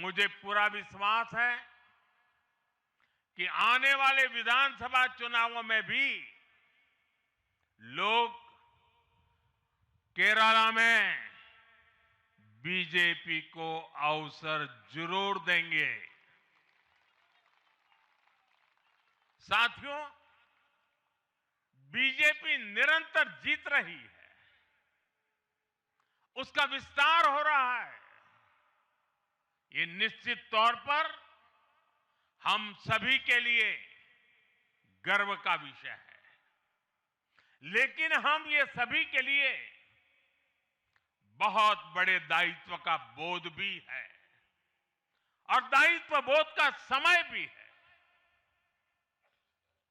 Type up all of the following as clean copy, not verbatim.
मुझे पूरा विश्वास है कि आने वाले विधानसभा चुनावों में भी लोग केरला में बीजेपी को अवसर जरूर देंगे। साथियों, बीजेपी निरंतर जीत रही है, उसका विस्तार हो रहा है। ये निश्चित तौर पर हम सभी के लिए गर्व का विषय है, लेकिन हम ये सभी के लिए बहुत बड़े दायित्व का बोध भी है और दायित्व बोध का समय भी है।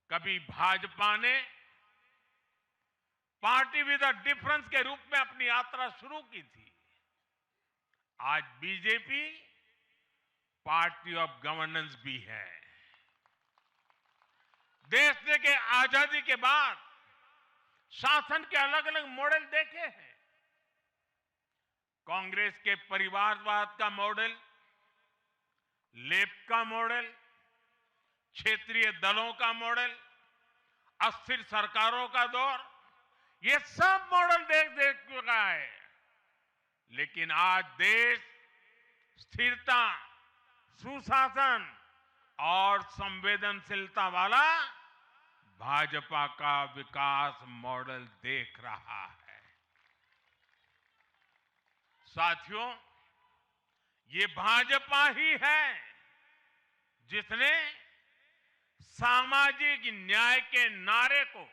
कभी भाजपा ने पार्टी विद अ डिफरेंस के रूप में अपनी यात्रा शुरू की थी। आज बीजेपी पार्टी ऑफ गवर्नेंस भी है। देश ने के आजादी के बाद शासन के अलग अलग मॉडल देखे हैं। कांग्रेस के परिवारवाद का मॉडल, लेफ्ट का मॉडल, क्षेत्रीय दलों का मॉडल, अस्थिर सरकारों का दौर, ये सब मॉडल देख चुका है। लेकिन आज देश स्थिरता, सुशासन और संवेदनशीलता वाला भाजपा का विकास मॉडल देख रहा है। साथियों, ये भाजपा ही है जिसने सामाजिक न्याय के नारे को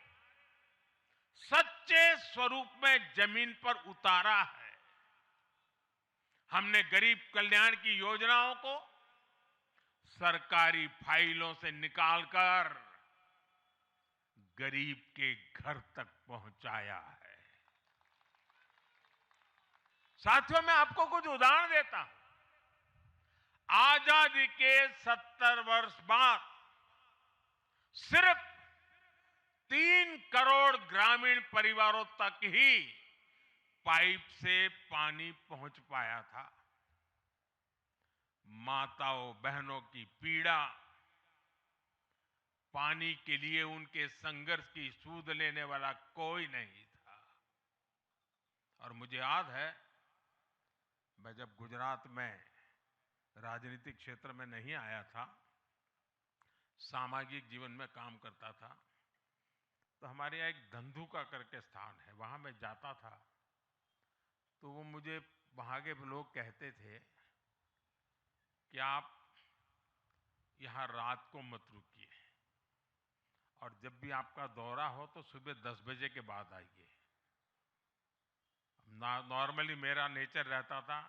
सच्चे स्वरूप में जमीन पर उतारा है। हमने गरीब कल्याण की योजनाओं को सरकारी फाइलों से निकालकर गरीब के घर तक पहुंचाया है। साथियों, मैं आपको कुछ उदाहरण देता हूं। आजादी के 70 वर्ष बाद सिर्फ 3 करोड़ ग्रामीण परिवारों तक ही पाइप से पानी पहुंच पाया था। माताओं बहनों की पीड़ा, पानी के लिए उनके संघर्ष की सूध लेने वाला कोई नहीं था। और मुझे याद है, मैं जब गुजरात में राजनीतिक क्षेत्र में नहीं आया था, सामाजिक जीवन में काम करता था, तो हमारे यहाँ एक धंधुका करके स्थान है, वहां मैं जाता था तो वो मुझे वहां के लोग कहते थे कि आप यहां रात को मत रुकिए और जब भी आपका दौरा हो तो सुबह 10 बजे के बाद आइए। नॉर्मली मेरा नेचर रहता था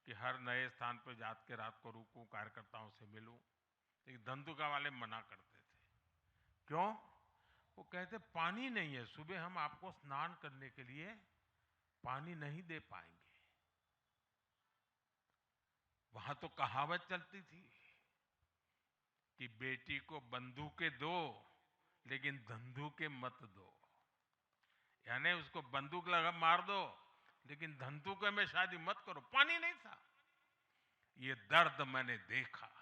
कि हर नए स्थान पर जाके रात को रुकूं, कार्यकर्ताओं से मिलूं, लेकिन धंधुका वाले मना करते थे। क्यों? वो कहते पानी नहीं है, सुबह हम आपको स्नान करने के लिए पानी नहीं दे पाएंगे। वहां तो कहावत चलती थी कि बेटी को बंदूकें दो लेकिन धंधुके मत दो, यानी उसको बंदूक लगा मार दो लेकिन धंधुके में शादी मत करो। पानी नहीं था। ये दर्द मैंने देखा है।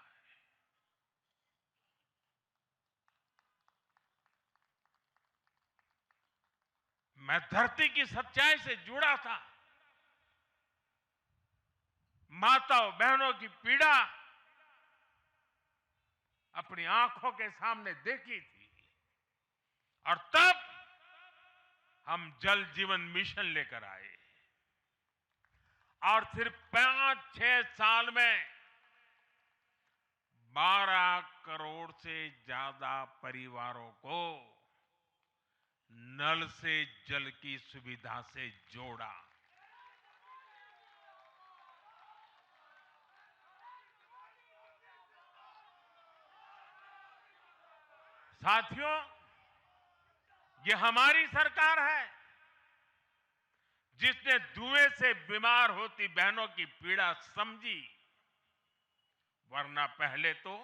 मैं धरती की सच्चाई से जुड़ा था। माताओं बहनों की पीड़ा अपनी आंखों के सामने देखी थी और तब हम जल जीवन मिशन लेकर आए और सिर्फ 5-6 साल में 12 करोड़ से ज्यादा परिवारों को नल से जल की सुविधा से जोड़ा। साथियों, ये हमारी सरकार है जिसने धुएं से बीमार होती बहनों की पीड़ा समझी, वरना पहले तो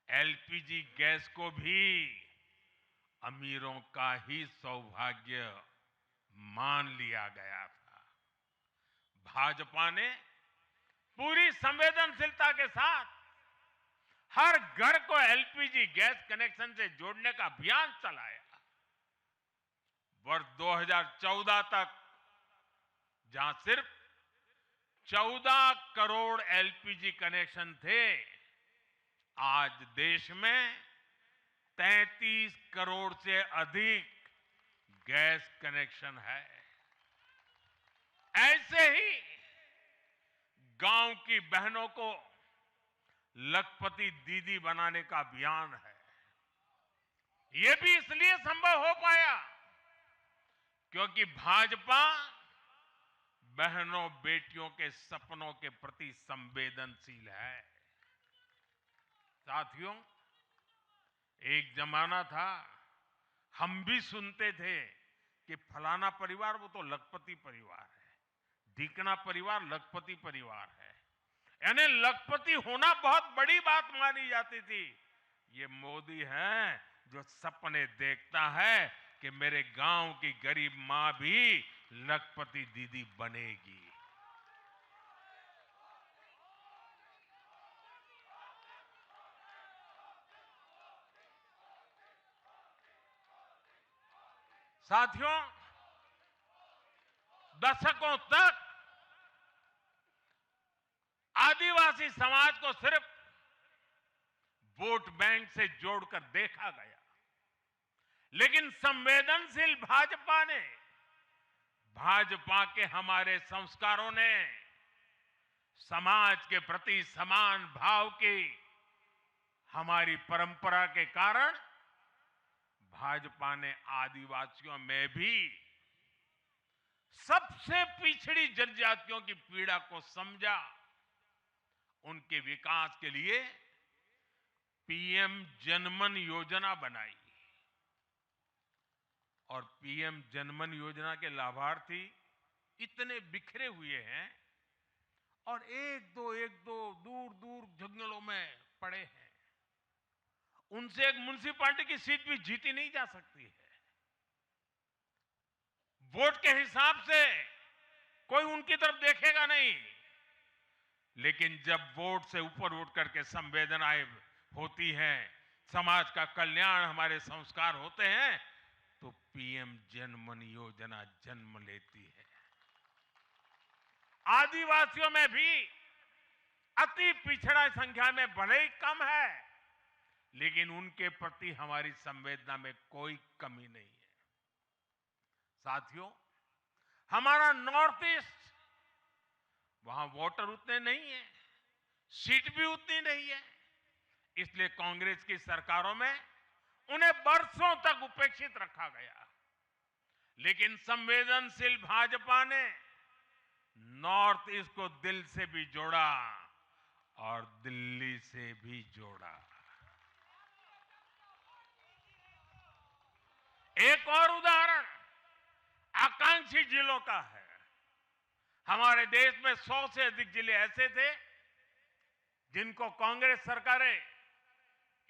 एलपीजी गैस को भी अमीरों का ही सौभाग्य मान लिया गया था। भाजपा ने पूरी संवेदनशीलता के साथ हर घर को एलपीजी गैस कनेक्शन से जोड़ने का अभियान चलाया। वर्ष 2014 तक जहां सिर्फ 14 करोड़ एलपीजी कनेक्शन थे, आज देश में 33 करोड़ से अधिक गैस कनेक्शन है। ऐसे ही गांव की बहनों को लखपति दीदी बनाने का अभियान है। यह भी इसलिए संभव हो पाया क्योंकि भाजपा बहनों बेटियों के सपनों के प्रति संवेदनशील है। साथियों, एक जमाना था हम भी सुनते थे कि फलाना परिवार वो तो लखपति परिवार है, ढीकना परिवार लखपति परिवार है, यानी लखपति होना बहुत बड़ी बात मानी जाती थी। ये मोदी है जो सपने देखता है कि मेरे गांव की गरीब मां भी लखपति दीदी बनेगी। साथियों, दशकों तक आदिवासी समाज को सिर्फ वोट बैंक से जोड़कर देखा गया, लेकिन संवेदनशील भाजपा के हमारे संस्कारों ने समाज के प्रति समान भाव की हमारी परंपरा के कारण भाजपा ने आदिवासियों में भी सबसे पिछड़ी जनजातियों की पीड़ा को समझा। उनके विकास के लिए पीएम जनमन योजना बनाई और पीएम जनमन योजना के लाभार्थी इतने बिखरे हुए हैं और एक दो दूर दूर जंगलों में पड़े हैं। उनसे एक म्युनिसिपैलिटी की सीट भी जीती नहीं जा सकती है। वोट के हिसाब से कोई उनकी तरफ देखेगा नहीं, लेकिन जब वोट से ऊपर उठ करके संवेदनाएं होती हैं, समाज का कल्याण हमारे संस्कार होते हैं, तो पीएम जनमन योजना जन्म लेती है। आदिवासियों में भी अति पिछड़ा संख्या में भले ही कम है, लेकिन उनके प्रति हमारी संवेदना में कोई कमी नहीं है। साथियों, हमारा नॉर्थ ईस्ट, वहां वोटर उतने नहीं है, सीट भी उतनी नहीं है, इसलिए कांग्रेस की सरकारों में उन्हें वर्षों तक उपेक्षित रखा गया। लेकिन संवेदनशील भाजपा ने नॉर्थ ईस्ट को दिल से भी जोड़ा और दिल्ली से भी जोड़ा। एक और उदाहरण आकांक्षी जिलों का है। हमारे देश में 100 से अधिक जिले ऐसे थे जिनको कांग्रेस सरकारें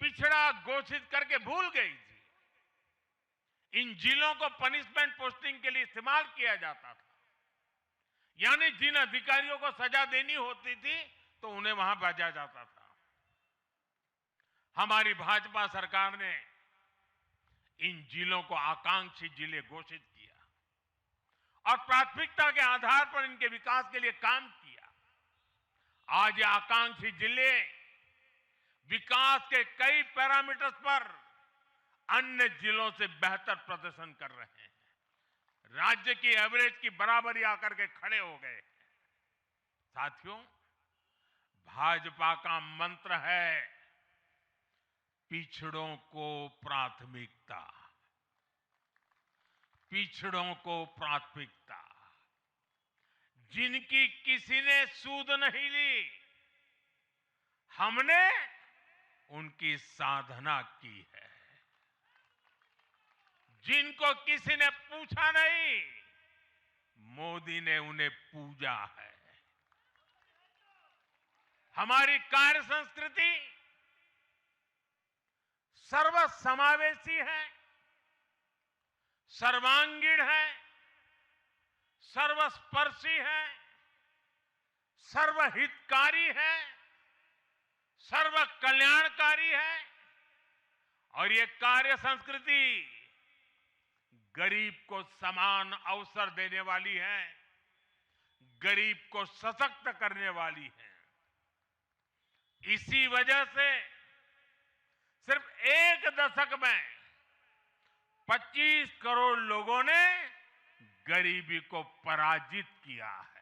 पिछड़ा घोषित करके भूल गई थी। इन जिलों को पनिशमेंट पोस्टिंग के लिए इस्तेमाल किया जाता था, यानी जिन अधिकारियों को सजा देनी होती थी तो उन्हें वहां भेजा जाता था। हमारी भाजपा सरकार ने इन जिलों को आकांक्षी जिले घोषित किया और प्राथमिकता के आधार पर इनके विकास के लिए काम किया। आज ये आकांक्षी जिले विकास के कई पैरामीटर्स पर अन्य जिलों से बेहतर प्रदर्शन कर रहे हैं, राज्य की एवरेज की बराबरी आकर के खड़े हो गए। साथियों, भाजपा का मंत्र है पिछड़ों को प्राथमिकता, पिछड़ों को प्राथमिकता। जिनकी किसी ने सूद नहीं ली, हमने उनकी साधना की है। जिनको किसी ने पूछा नहीं, मोदी ने उन्हें पूजा है। हमारी कार्य संस्कृति सर्वसमावेशी है, सर्वांगीण है, सर्वस्पर्शी है, सर्वहितकारी है सर्व कल्याणकारी है और ये कार्य संस्कृति गरीब को समान अवसर देने वाली है, गरीब को सशक्त करने वाली है। इसी वजह से सिर्फ एक दशक में 25 करोड़ लोगों ने गरीबी को पराजित किया है।